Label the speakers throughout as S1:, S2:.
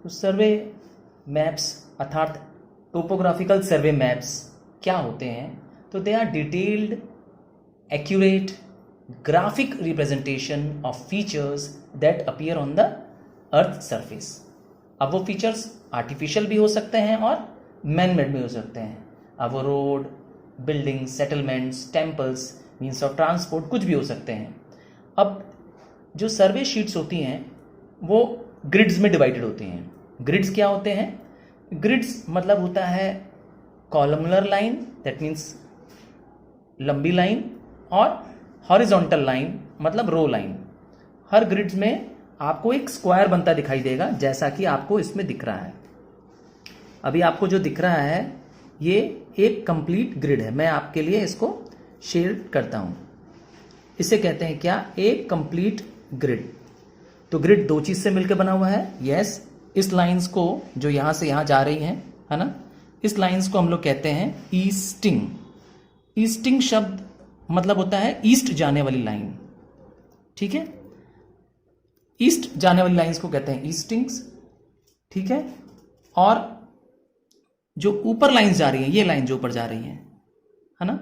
S1: तो survey maps अर्थात topographical survey maps क्या होते हैं? तो they are detailed, accurate graphic representation of features that appear on the earth surface. अब वो फीचर्स आर्टिफिशियल भी हो सकते हैं और मैन मेड भी हो सकते हैं। अब वो road, building, settlements, temples, means of transport, कुछ भी हो सकते हैं। अब जो सर्वे शीट्स होती हैं वो ग्रिड्स में डिवाइडेड होती हैं। ग्रिड्स क्या होते हैं? ग्रिड्स मतलब होता है कॉलमनर लाइन, दैट मीन्स लंबी लाइन, और हॉरिजॉन्टल लाइन मतलब रो लाइन। हर ग्रिड्स में आपको एक स्क्वायर बनता दिखाई देगा, जैसा कि आपको इसमें दिख रहा है। अभी आपको जो दिख रहा है ये एक कंप्लीट ग्रिड है। मैं आपके लिए इसको शेयर करता हूं। इसे कहते हैं क्या? एक कंप्लीट ग्रिड। तो ग्रिड दो चीज से मिलकर बना हुआ है। यस, इस लाइंस को जो यहां से यहां जा रही हैं, है ना, इस लाइंस को हम लोग कहते हैं ईस्टिंग। ईस्टिंग शब्द मतलब होता है ईस्ट जाने वाली लाइन। ठीक है, ईस्ट जाने वाली लाइंस को कहते हैं ईस्टिंग्स। ठीक है, और जो ऊपर लाइंस जा रही हैं, ये लाइन जो ऊपर जा रही हैं, है ना,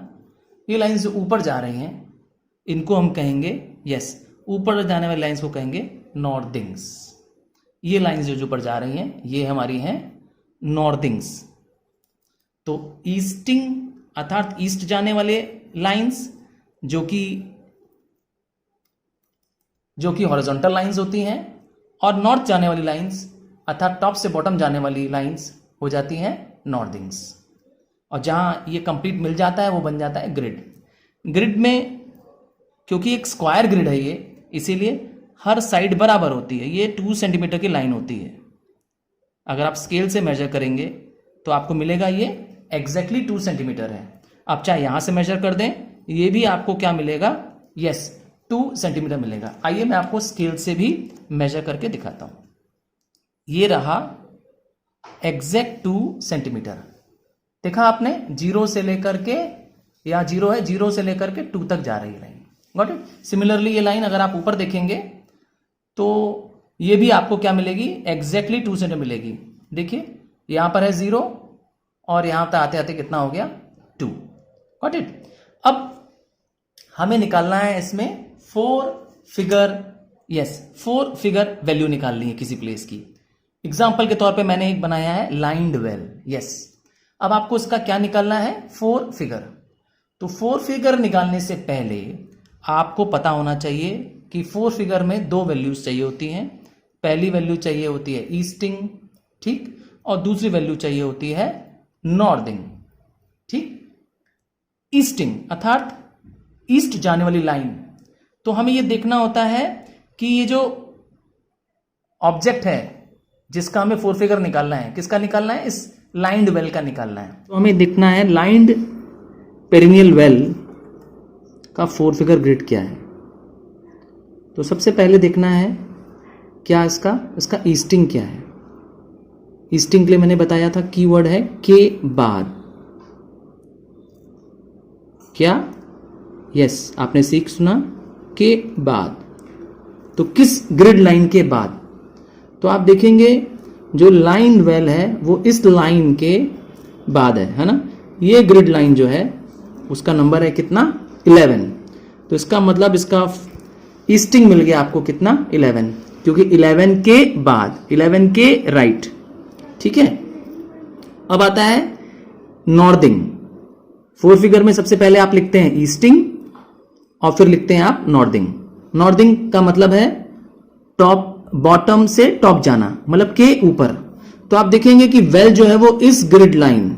S1: ये लाइंस जो ऊपर जा रही हैं इनको हम कहेंगे, यस, ऊपर जाने वाली लाइंस को कहेंगे नॉर्दिंग्स। ये लाइंस जो ऊपर जा रही हैं ये हमारी हैं नॉर्दिंग्स। तो ईस्टिंग अर्थात ईस्ट जाने वाले लाइंस जो कि हॉरिजॉन्टल लाइंस होती हैं, और नॉर्थ जाने वाली लाइंस अर्थात टॉप से बॉटम जाने वाली लाइंस हो जाती हैं नॉर्दिंग्स। और जहां ये कंप्लीट मिल जाता है वो बन जाता है ग्रिड। ग्रिड में क्योंकि एक स्क्वायर ग्रिड है ये, इसीलिए हर साइड बराबर होती है। ये 2 सेंटीमीटर की लाइन होती है। अगर आप स्केल से मेजर करेंगे तो आपको मिलेगा ये एग्जैक्टली 2 सेंटीमीटर है। आप चाहे यहां से मेजर कर दें, ये भी आपको क्या मिलेगा? यस, 2 सेंटीमीटर मिलेगा। आइए मैं आपको स्केल से भी मेजर करके दिखाता हूं। ये रहा एग्जैक्ट 2 सेंटीमीटर। देखा आपने, 0 से लेकर के, या 0 है, 0 से लेकर के 2 तक जा रही है लाइन। Got it? सिमिलरली ये लाइन अगर आप ऊपर देखेंगे तो ये भी आपको क्या मिलेगी? एग्जैक्टली 2 सेंटीमीटर मिलेगी। देखिए यहां पर है 0 और यहां तक आते आते कितना हो गया? 2। Got it? अब हमें निकालना है इसमें 4 फिगर वैल्यू निकालनी है किसी प्लेस की। एग्जाम्पल के तौर पे मैंने एक बनाया है लाइंड वेल। यस, अब आपको इसका क्या निकालना है? 4 फिगर। तो 4 फिगर निकालने से पहले आपको पता होना चाहिए कि 4 फिगर में 2 वैल्यूज चाहिए होती हैं। पहली वैल्यू चाहिए होती है ईस्टिंग, ठीक, और दूसरी वैल्यू चाहिए होती है नॉर्दिंग। ठीक, ईस्टिंग अर्थात ईस्ट जाने वाली लाइन। तो हमें यह देखना होता है कि ये जो ऑब्जेक्ट है जिसका हमें 4 फिगर निकालना है, किसका निकालना है? इस लाइंड वेल का निकालना है। तो हमें देखना है लाइंड पेरिनियल वेल का 4 फिगर ग्रिड क्या है। तो सबसे पहले देखना है क्या इसका ईस्टिंग क्या है। ईस्टिंग के लिए मैंने बताया था कीवर्ड है के बाद। क्या? यस, आपने सीख सुना, के बाद। तो किस ग्रिड लाइन के बाद? तो आप देखेंगे जो लाइन वेल है वो इस लाइन के बाद है ना। ये ग्रिड लाइन जो है उसका नंबर है कितना? 11। तो इसका मतलब इसका ईस्टिंग मिल गया आपको कितना? 11, क्योंकि 11 के बाद, 11 के राइट। ठीक है, अब आता है नॉर्दिंग। 4 फिगर में सबसे पहले आप लिखते हैं ईस्टिंग और फिर लिखते हैं आप नॉर्दिंग। नॉर्दिंग का मतलब है टॉप, बॉटम से टॉप जाना, मतलब के ऊपर। तो आप देखेंगे कि वेल जो है वो इस ग्रिड लाइन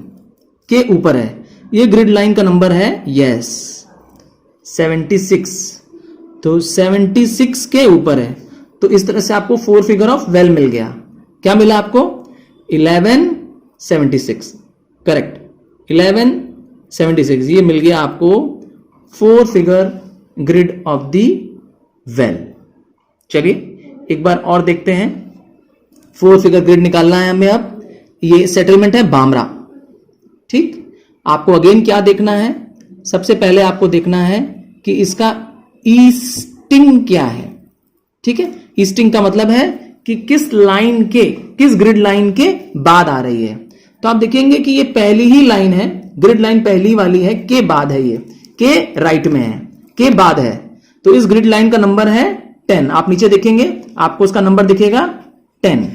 S1: के ऊपर है। ये ग्रिड लाइन का नंबर है यस 76। तो 76 के ऊपर है। तो इस तरह से आपको 4 फिगर ऑफ वेल मिल गया। क्या मिला आपको? 1176। करेक्ट, 1176 ये मिल गया आपको 4 figure grid of the well. चलिए एक बार और देखते हैं। 4 फिगर ग्रिड निकालना है हमें। अब ये सेटलमेंट है बामरा। ठीक, आपको अगेन क्या देखना है? सबसे पहले आपको देखना है कि इसका ईस्टिंग क्या है। ठीक है, ईस्टिंग का मतलब है कि किस लाइन के, किस ग्रिड लाइन के बाद आ रही है। तो आप देखेंगे कि ये पहली ही लाइन है, ग्रिड लाइन पहली वाली है, के बाद है, ये के राइट में है, के बाद है। तो इस ग्रिड लाइन का नंबर है 10। आप नीचे देखेंगे आपको उसका नंबर दिखेगा 10।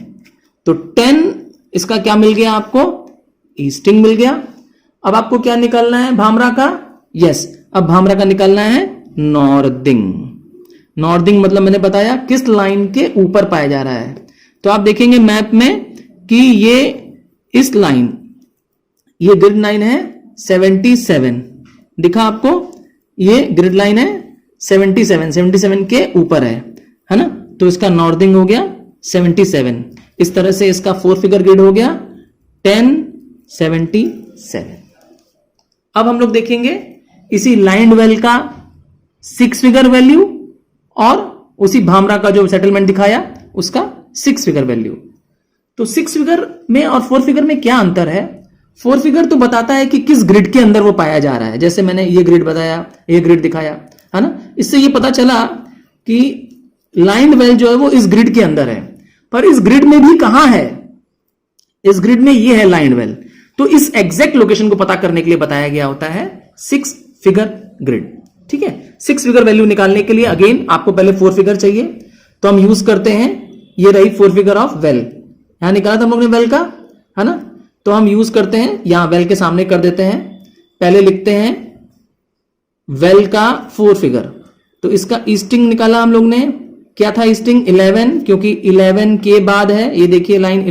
S1: तो 10 इसका क्या मिल गया आपको, ईस्टिंग मिल गया। अब आपको क्या निकालना है भामरा का, यस, अब भामरा का निकालना है नॉर्दिंग। नॉर्दिंग मतलब मैंने बताया किस लाइन के ऊपर पाया जा रहा है। तो आप देखेंगे मैप में कि ये इस लाइन, ये ग्रिड लाइन है 77, दिखा आपको, ये ग्रिड लाइन है 77 के ऊपर है ना। तो इसका नॉर्दिंग हो गया 77। इस तरह से इसका 4 फिगर ग्रिड हो गया 1077। अब हम लोग देखेंगे इसी लाइन वेल का 6 फिगर वैल्यू और उसी भामरा का जो सेटलमेंट दिखाया उसका 6 फिगर वैल्यू। तो 6 फिगर में और 4 फिगर में क्या अंतर है। 4 फिगर तो बताता है कि किस ग्रिड के अंदर वो पाया जा रहा है, जैसे मैंने ये ग्रिड बताया, ये ग्रिड दिखाया, है ना। इससे ये पता चला कि लाइन वेल जो है वो इस ग्रिड के अंदर है, पर इस ग्रिड में भी कहां है, इस ग्रिड में ये है लाइन वेल। तो इस एग्जैक्ट लोकेशन को पता करने के लिए बताया गया होता है 6 फिगर ग्रिड। ठीक है, 6 फिगर वैल्यू निकालने के लिए अगेन आपको पहले 4 फिगर चाहिए, तो हम यूज करते हैं, ये रही 4 फिगर ऑफ वेल, यहां निकाला था हम लोग ने वेल का, है ना। तो हम यूज करते हैं, यहां वेल के सामने कर देते हैं, पहले लिखते हैं वेल का 4 फिगर। तो इसका ईस्टिंग निकाला हम लोग ने, क्या था ईस्टिंग 11, क्योंकि 11 के बाद है, ये देखिए लाइन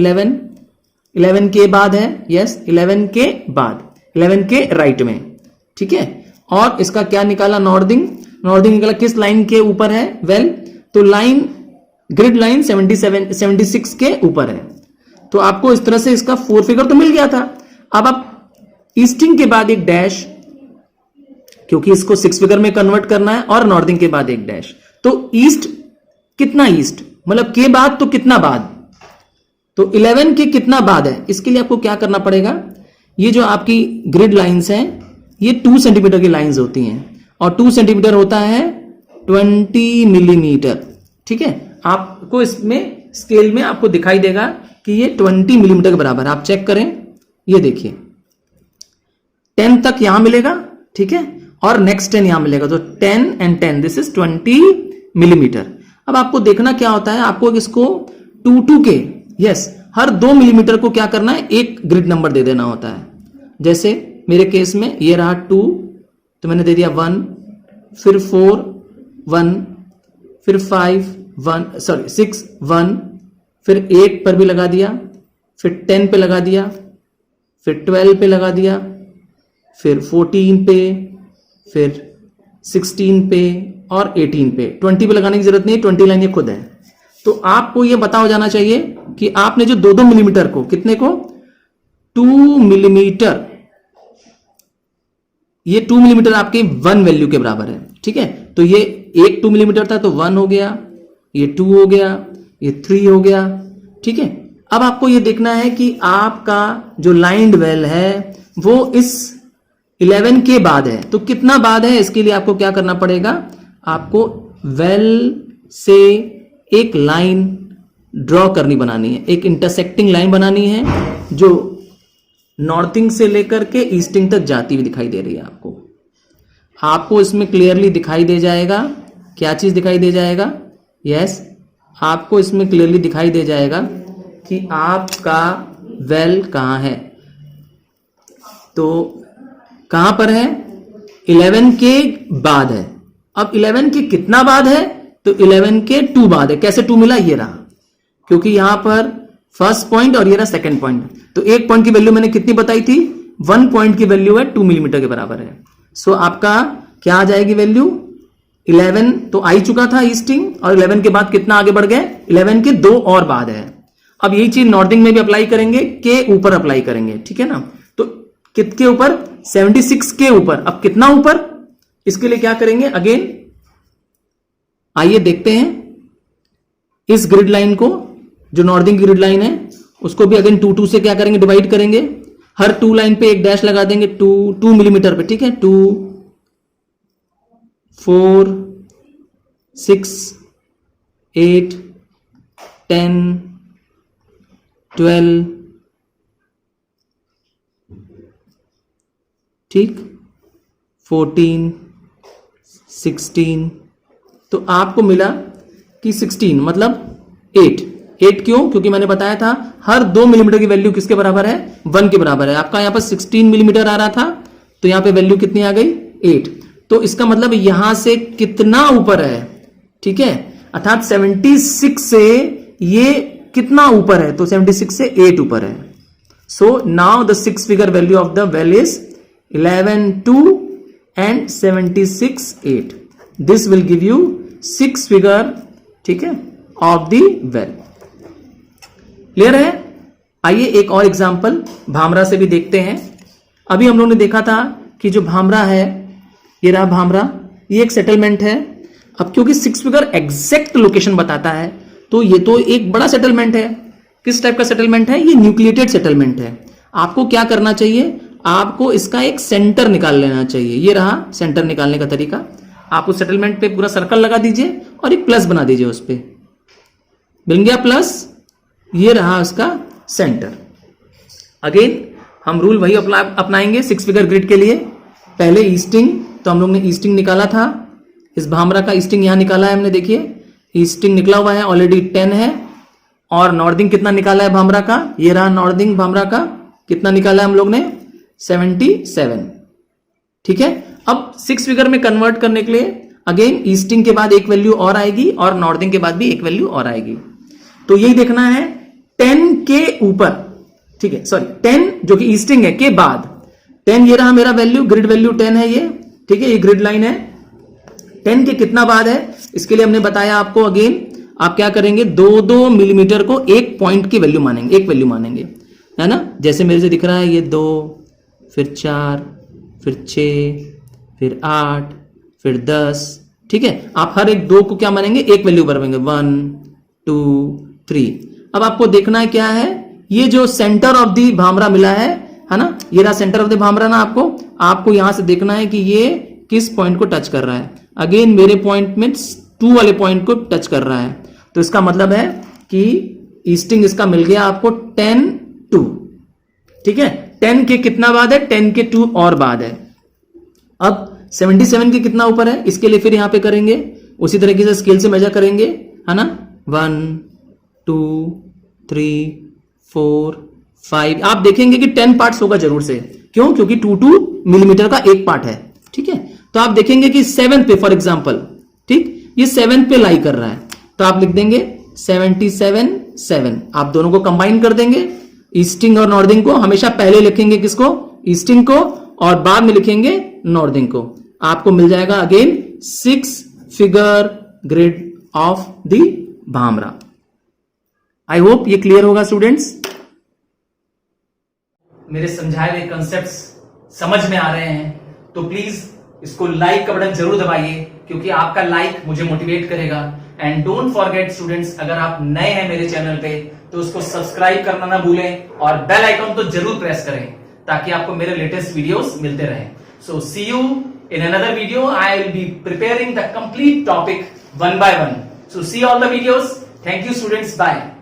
S1: 11 के बाद है, यस 11 के बाद, 11 के राइट में, ठीक है। और इसका क्या निकाला नॉर्दिंग, नॉर्दिंग निकाला किस लाइन के ऊपर है, वेल, तो लाइन ग्रिड लाइन 76 के ऊपर है। तो आपको इस तरह से इसका 4 फिगर तो मिल गया था। अब आप ईस्टिंग के बाद एक डैश, क्योंकि इसको 6 फिगर में कन्वर्ट करना है, और नॉर्दिंग के बाद एक डैश। तो ईस्ट कितना, ईस्ट मतलब के बाद तो कितना बाद, तो 11 के कितना बाद है, इसके लिए आपको क्या करना पड़ेगा, ये जो आपकी ग्रिड लाइंस हैं ये 2 सेंटीमीटर की लाइंस होती हैं, और 2 सेंटीमीटर होता है 20 मिलीमीटर। ठीक है, आपको इसमें स्केल में आपको दिखाई देगा कि ये 20 मिलीमीटर के बराबर, आप चेक करें, ये देखिए 10 तक यहां मिलेगा, ठीक है, और नेक्स्ट 10 यहां मिलेगा, तो 10 and 10 दिस इज 20 मिलीमीटर। अब आपको देखना क्या होता है, आपको इसको 2 के, यस, हर 2 मिलीमीटर को क्या करना है, एक ग्रिड नंबर दे देना होता है। जैसे मेरे केस में ये रहा 2, तो मैंने दे दिया 1, फिर 4 1, फिर 5 1, सॉरी 6 1, फिर 8 पर भी लगा दिया, फिर 10 पे लगा दिया, फिर 12 पे लगा दिया, फिर 14 पे, फिर 16 पे और 18 पे। 20 पे लगाने की जरूरत नहीं, 20 लाइन ये खुद है। तो आपको ये पता हो जाना चाहिए कि आपने जो 2-2 मिलीमीटर को, कितने को, 2 मिलीमीटर, ये 2 मिलीमीटर आपके 1 वैल्यू के बराबर है। ठीक है, तो ये एक 2 मिलीमीटर था तो 1 हो गया, ये 2 हो गया, ये 3 हो गया। ठीक है, अब आपको ये देखना है कि आपका जो लाइंड वेल है वो इस 11 के बाद है, तो कितना बाद है, इसके लिए आपको क्या करना पड़ेगा, आपको वेल से एक लाइन ड्रॉ करनी, बनानी है, एक इंटरसेक्टिंग लाइन बनानी है जो नॉर्थिंग से लेकर के ईस्टिंग तक जाती हुई दिखाई दे रही है आपको। आपको इसमें क्लियरली दिखाई दे जाएगा, क्या चीज दिखाई दे जाएगा, यस, आपको इसमें क्लियरली दिखाई दे जाएगा कि आपका वेल कहां है। तो कहां पर है, 11 के बाद है। अब 11 के कितना बाद है, तो 11 के 2 बाद है। कैसे 2 मिला, ये रहा, क्योंकि यहां पर फर्स्ट पॉइंट और ये रहा सेकंड पॉइंट। तो एक पॉइंट की वैल्यू मैंने कितनी बताई थी, 1 पॉइंट की वैल्यू है 2 मिलीमीटर के बराबर है। सो आपका क्या आ जाएगी वैल्यू, 11 तो आ ही चुका था ईस्टिंग, और 11 के बाद कितना आगे बढ़ गए, 11 के 2 और बाद है। अब यही चीज नॉर्थिंग में भी अप्लाई करेंगे, के ऊपर अप्लाई करेंगे, ठीक है ना। तो कितने ऊपर, 76 के ऊपर। अब कितना ऊपर, इसके लिए क्या करेंगे, अगेन आइए देखते हैं इस ग्रिड लाइन को, जो नॉर्थिंग ग्रिड लाइन है उसको भी अगेन 2 से क्या करेंगे, डिवाइड करेंगे। हर 2 लाइन पे एक डैश लगा देंगे, 2 मिलीमीटर पे, ठीक है, 2 4 6 8 10, 12, ठीक, 14, 16, तो आपको मिला कि 16 मतलब 8 क्यों? क्योंकि मैंने बताया था हर 2 मिलीमीटर की वैल्यू किसके बराबर है? 1 के बराबर है। आपका यहां पर 16 मिलीमीटर आ रहा था, तो यहां पे वैल्यू कितनी आ गई? 8। तो इसका मतलब यहां से कितना ऊपर है? ठीक है, अर्थात 76 से ये कितना ऊपर है? तो 76 से 8 ऊपर है। So now the 6 figure value of the well is 11, 2 and 76, 8. This will give you 6 figure, ठीक है, ऑफ द वेल। क्लियर है? आइए एक और एग्जांपल भामरा से भी देखते हैं। अभी हम लोग ने देखा था कि जो भामरा है, ये रहा भामरा, ये एक सेटलमेंट है। अब क्योंकि 6 फिगर एग्जैक्ट लोकेशन बताता है, तो ये तो एक बड़ा सेटलमेंट है। किस टाइप का सेटलमेंट है? ये न्यूक्लिएटेड सेटलमेंट है। आपको क्या करना चाहिए? आपको इसका एक सेंटर निकाल लेना चाहिए। ये रहा सेंटर निकालने का तरीका। आप उस सेटलमेंट पे पूरा सर्कल लगा दीजिए और एक प्लस बना दीजिए उस पे। मिल गया प्लस, ये रहा उसका सेंटर। अगेन हम रूल वही अपनाएंगे 6 फिगर ग्रिड के लिए। पहले ईस्टिंग, तो हम लोग ने ईस्टिंग निकाला था। इस भामरा का ईस्टिंग यहां निकाला है हमने, देखिए ईस्टिंग निकला हुआ है ऑलरेडी 10 है। और नॉर्दिंग कितना निकाला है भामरा का? ये रहा नॉर्दिंग भामरा का, कितना निकाला है हम लोग ने? 77। ठीक है, अब 6 फिगर में कन्वर्ट करने के लिए अगेन ईस्टिंग के बाद एक वैल्यू और आएगी और नॉर्दिंग के बाद भी एक वैल्यू और आएगी। तो यही देखना है 10 के ऊपर, ठीक है, सॉरी 10 जो कि ईस्टिंग है के बाद 10, ये रहा मेरा वैल्यू, ग्रिड वैल्यू 10 है ये, ठीक है, ये ग्रिड लाइन है। 10 के कितना बाद है? इसके लिए हमने बताया आपको, अगेन आप क्या करेंगे, 2-2 मिलीमीटर को एक पॉइंट की वैल्यू मानेंगे, एक वैल्यू मानेंगे, है ना। जैसे मेरे से दिख रहा है ये 2, फिर 4, फिर 6, फिर 8, फिर 10, ठीक है। आप हर एक 2 को क्या मानेंगे? एक वैल्यू बनाएंगे, 1, 2, 3। अब आपको देखना है क्या है, ये जो सेंटर ऑफ दी भामरा मिला है ना, ये रहा सेंटर ऑफ द भामरा ना। आपको यहां से देखना है कि ये किस पॉइंट को टच कर रहा है। अगेन मेरे पॉइंट में 2 वाले पॉइंट को टच कर रहा है, तो इसका मतलब है कि ईस्टिंग इसका मिल गया आपको 10, 2, ठीक है। 10 के कितना बाद है? 10 के 2 और बाद है। अब 77 के कितना ऊपर है? इसके लिए फिर यहां पे करेंगे उसी तरीके से, स्केल से मेजर करेंगे, है ना। 1, 2, 3, 4, 5। आप देखेंगे कि 10 पार्ट्स होगा जरूर से, क्यों? क्योंकि 2 मिलीमीटर का एक पार्ट है, ठीक है। तो आप देखेंगे कि 7 पे फॉर एग्जांपल, ठीक, ये 7 पे लाई कर रहा है, तो आप लिख देंगे 77, 7। आप दोनों को कंबाइन कर देंगे, ईस्टिंग और नॉर्दिंग को हमेशा पहले लिखेंगे, किसको? ईस्टिंग को, और बाद में लिखेंगे नॉर्दिंग को। आपको मिल जाएगा again 6 figure grid of the भामरा। आई होप ये क्लियर होगा स्टूडेंट्स। मेरे समझाए हुए कंसेप्ट्स समझ में आ रहे हैं तो प्लीज इसको लाइक का बटन जरूर दबाइए, क्योंकि आपका लाइक मुझे मोटिवेट करेगा। एंड डोंट फॉरगेट स्टूडेंट्स, अगर आप नए हैं मेरे चैनल पे तो उसको सब्सक्राइब करना ना भूलें और बेल आइकन तो जरूर प्रेस करें, ताकि आपको मेरे लेटेस्ट वीडियोस मिलते रहें। So see you in another video. I will be preparing the complete topic one by one. So see all the videos. Thank you students. Bye.